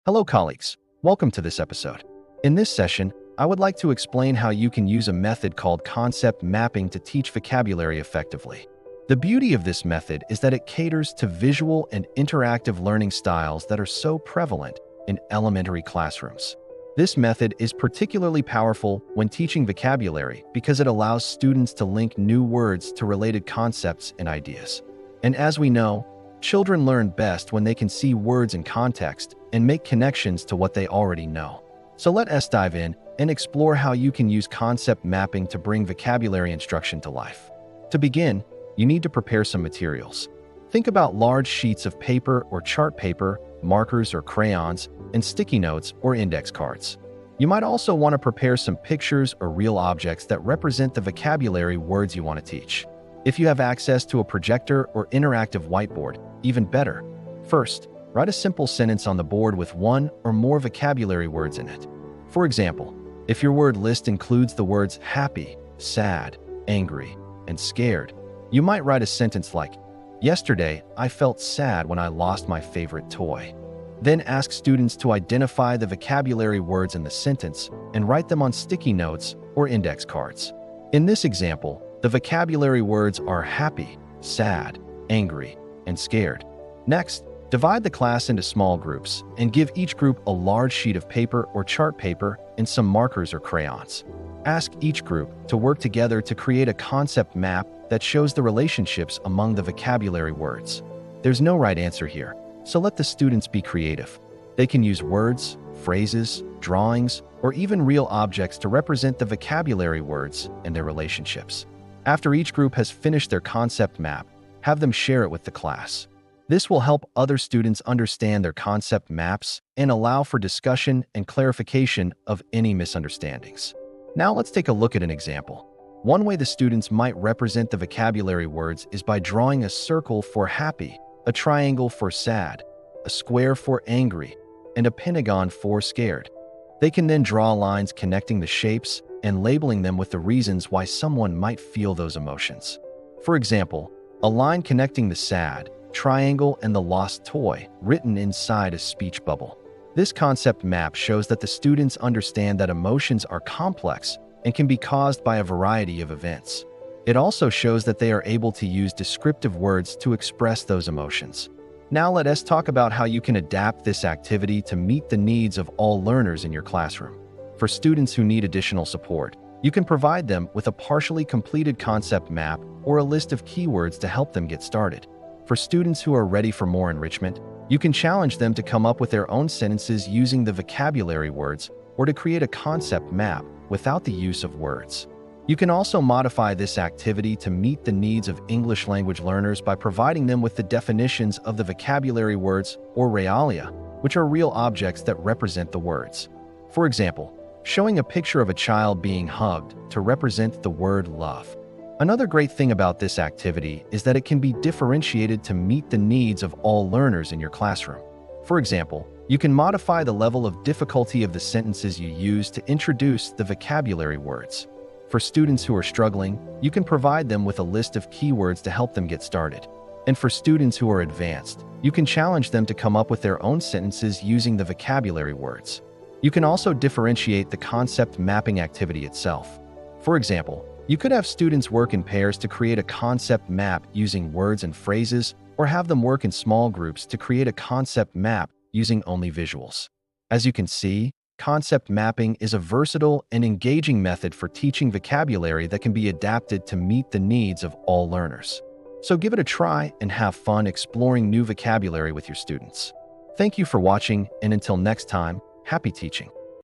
Hello, colleagues. Welcome to this episode. In this session, I would like to explain how you can use a method called concept mapping to teach vocabulary effectively. The beauty of this method is that it caters to visual and interactive learning styles that are so prevalent in elementary classrooms. This method is particularly powerful when teaching vocabulary because it allows students to link new words to related concepts and ideas. And as we know, children learn best when they can see words in context and make connections to what they already know. So let us dive in and explore how you can use concept mapping to bring vocabulary instruction to life. To begin, you need to prepare some materials. Think about large sheets of paper or chart paper, markers or crayons, and sticky notes or index cards. You might also want to prepare some pictures or real objects that represent the vocabulary words you want to teach. If you have access to a projector or interactive whiteboard, even better. First, write a simple sentence on the board with one or more vocabulary words in it. For example, if your word list includes the words happy, sad, angry, and scared, you might write a sentence like, "Yesterday, I felt sad when I lost my favorite toy." Then ask students to identify the vocabulary words in the sentence and write them on sticky notes or index cards. In this example, the vocabulary words are happy, sad, angry, and scared. Next, divide the class into small groups and give each group a large sheet of paper or chart paper and some markers or crayons. Ask each group to work together to create a concept map that shows the relationships among the vocabulary words. There's no right answer here, so let the students be creative. They can use words, phrases, drawings, or even real objects to represent the vocabulary words and their relationships. After each group has finished their concept map, have them share it with the class. This will help other students understand their concept maps and allow for discussion and clarification of any misunderstandings. Now let's take a look at an example. One way the students might represent the vocabulary words is by drawing a circle for happy, a triangle for sad, a square for angry, and a pentagon for scared. They can then draw lines connecting the shapes and labeling them with the reasons why someone might feel those emotions. For example, a line connecting the sad, triangle, and the lost toy written inside a speech bubble. This concept map shows that the students understand that emotions are complex and can be caused by a variety of events. It also shows that they are able to use descriptive words to express those emotions. Now let us talk about how you can adapt this activity to meet the needs of all learners in your classroom. For students who need additional support, you can provide them with a partially completed concept map or a list of keywords to help them get started. For students who are ready for more enrichment, you can challenge them to come up with their own sentences using the vocabulary words or to create a concept map without the use of words. You can also modify this activity to meet the needs of English language learners by providing them with the definitions of the vocabulary words or realia, which are real objects that represent the words. For example, showing a picture of a child being hugged to represent the word love. Another great thing about this activity is that it can be differentiated to meet the needs of all learners in your classroom. For example, you can modify the level of difficulty of the sentences you use to introduce the vocabulary words. For students who are struggling, you can provide them with a list of keywords to help them get started. And for students who are advanced, you can challenge them to come up with their own sentences using the vocabulary words. You can also differentiate the concept mapping activity itself. For example, you could have students work in pairs to create a concept map using words and phrases, or have them work in small groups to create a concept map using only visuals. As you can see, concept mapping is a versatile and engaging method for teaching vocabulary that can be adapted to meet the needs of all learners. So give it a try and have fun exploring new vocabulary with your students. Thank you for watching, and until next time, happy teaching.